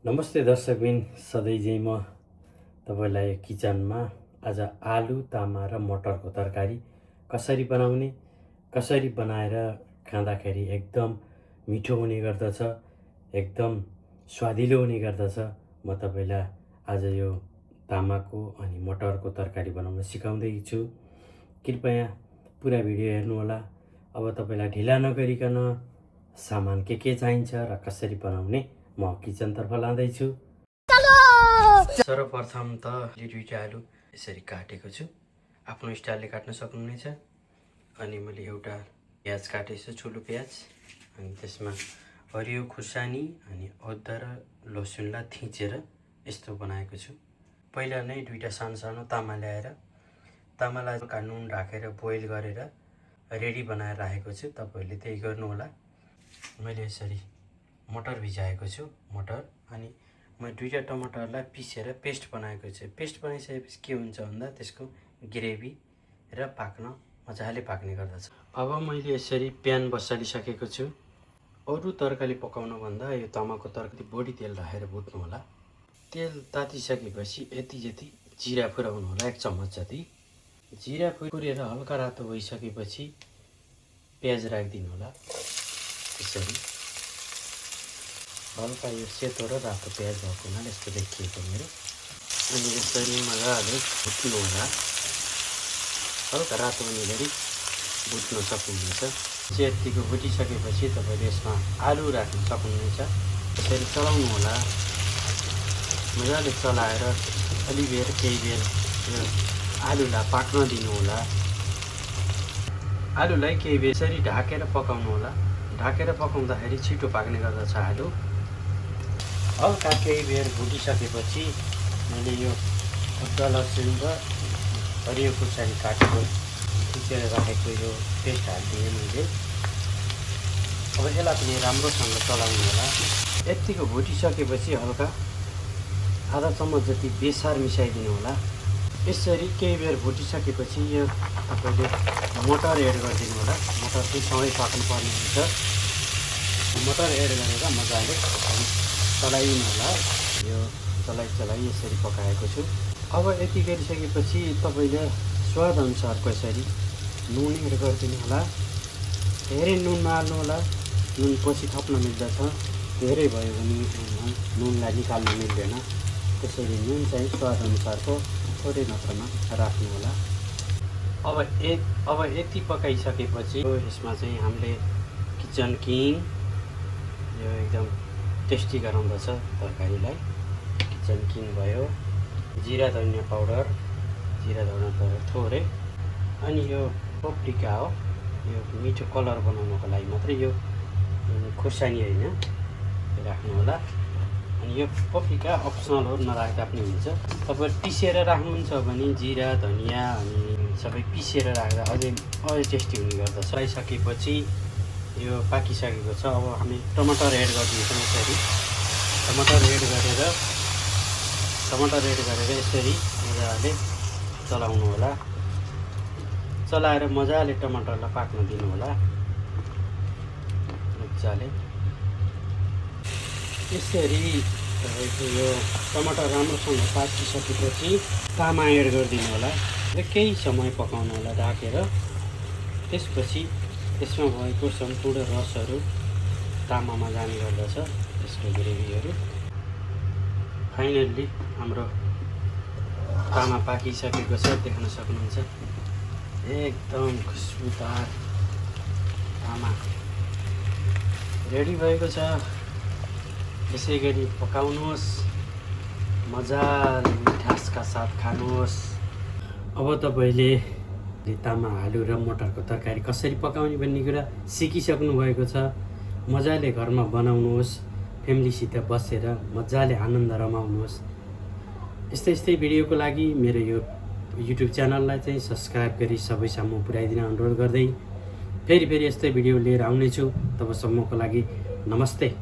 नमस्ते दर्शकबिन, सधैँ झैँ म तपाईलाई किचनमा आज आलु, तामा र मटरको तरकारी कसरी बनाउने, कसरी बनाएर खाँदाखेरि एकदम मिठो हुने गर्दछ, एकदम स्वादिलो हुने गर्दछ। म तपाईलाई आज यो तामाको अनि मटरको तरकारी बनाउन सिकाउँदै छु। कृपया पुरा भिडियो हेर्नुहोला। अब तपाईलाई ढिला नगरिकन सामान के चाहिन्छ र कसरी बनाउने म किचनतर्फ लाँदैछु। सर्वप्रथम त दुईटा आलु यसरी काटेको छु। आफ्नो स्टाइलले काट्न सक्नुहुनेछ। अनि मैले एउटा प्याज काटेछु, ठुलो प्याज। अनि त्यसमा हरियो खुर्सानी अनि अदुवा र लसुनलाई थिचेर यस्तो बनाएको छु। पहिला नै दुईटा सानो सानो तामा ल्याएर तामालाई नुन राखेर बोइल गरेर रेडी बनाएर राखेको छु। तपाईहरुले त्यही गर्नुहोला। मैले यसरी मटर भिजाएको छु। मटर अनि म दुईटा टमाटरलाई पिसेर पेस्ट बनाएको छु। पेस्ट बनाइसकेपछि के हुन्छ भन्दा त्यसको ग्रेभी र पाक्न मजाले पाक्ने गर्दछ। अब मैले यसरी प्यान बसालिसकेको छु। अरु तरकारी पकाउन भन्दा यो तामाको तरकारी बढी तेल राखेर भुट्नु होला। तेल तातिसकेपछि यति जति जिरा फुराउनु होला, 1 चम्मच जति। जिरा फुरेर हल्का रातो भइसकेपछि प्याज राखिदिनु होला। यसरी हल्का यो सेतो र रातो प्याज भएको हुनाले यस्तो देखिएको मेरो। अनि यसरी मजाले भुट्नु होला। हल्का रातो हुने गरी भुट्न सक्नुहुनेछ। यतिको भुटिसकेपछि तपाईले यसमा आलु राख्न सक्नुहुनेछ। यसरी चलाउनु होला। मजाले चलाएर अलि बेर केही बेर यो आलुलाई पाक्न दिनु होला। आलुलाई केही बेर यसरी ढाकेर पकाउनु होला। ढाकेर पकाउँदाखेरि छिटो पाक्ने गर्दछ आलु। हल्का केही बेर भुटिसकेपछि मैले यो अदुवा लसुन र हरियो खुर्सानी काटेको थिचेर राखेको यो पेस्ट हालिदिएँ मैले। अब यसलाई पनि राम्रोसँग चलाउनु होला। यतिको भुटिसकेपछि हल्का आधा चम्मच जति बेसार मिसाइदिनु होला। यसरी केही बेर भुटिसकेपछि यो तपाईले मटर एड गरिदिनु होला। मटर चाहिँ सँगै पाक्नु पर्ने हुन्छ। मटर एड गरेर मजाले चलाइदिनु होला। यो चलाइ यसरी पकाएको छु। अब यति गरिसकेपछि तपाईले स्वाद अनुसारको यसरी नुन एड गरिदिनु होला। धेरै नुन नहाल्नु होला। नुन पछि थप्न मिल्दछ। धेरै भयो भने नुनलाई निकाल्न मिल्दैन। त्यसैले नुन चाहिँ स्वाद अनुसारको थोरै मात्रामा राख्नु होला। अब यति पकाइसकेपछि यसमा चाहिँ हामीले किचन किङ यो एकदम टेस्टी गराउँदछ तरकारीलाई। किचन किङ भयो, जिरा धनिया पाउडर थोरै, अनि यो पप्रिका हो। यो मिठो कलर बनाउनको लागि मात्रै, यो खुर्सानी होइन, राख्नु होला। अनि यो पप्रिका अप्सनल हो, नराख्दा पनि हुन्छ। तपाईहरु पिसेर राख्नुहुन्छ भने जिरा धनिया अनि सबै पिसेर राख्दा अझै टेस्टी हुने गर्दछ। चलाइसकेपछि यो पाकिसकेको छ। अब हामी टमाटर एड गरिदिन्छौँ। यसरी टमाटर एड गरेर यसरी मजाले चलाउनु होला। चलाएर मजाले टमाटरलाई पाक्न दिनु होला। मजाले यसरी तपाईको यो टमाटर राम्रोसँग पाकिसकेपछि तामा एड गरिदिनु होला र केही समय पकाउनु होला ढाकेर। त्यसपछि यसमा भएको सम्पूर्ण रसहरू तामामा जाने गर्दछ, यसको ग्रेभीहरू। फाइनल्ली हाम्रो तामा पाकिसकेको छ, देख्न सक्नुहुन्छ। एकदम खुसबुदार तामा रेडी भएको छ। यसै गरी पकाउनुहोस्, मजाले मिठासका साथ खानुहोस्। अब तपाईले तामा आलु र मटरको तरकारी कसरी पकाउने भन्ने कुरा सिकिसक्नु भएको छ। मजाले घरमा बनाउनुहोस्, फ्यामिलीसित बसेर मजाले आनन्द रमाउनुहोस्। यस्तै भिडियोको लागि मेरो यो युट्युब च्यानललाई चाहिँ सब्स्क्राइब गरी सबैसम्म पुर्याइदिन अनुरोध गर्दै फेरि यस्तै भिडियो लिएर आउनेछु। तबसम्मको लागि नमस्ते।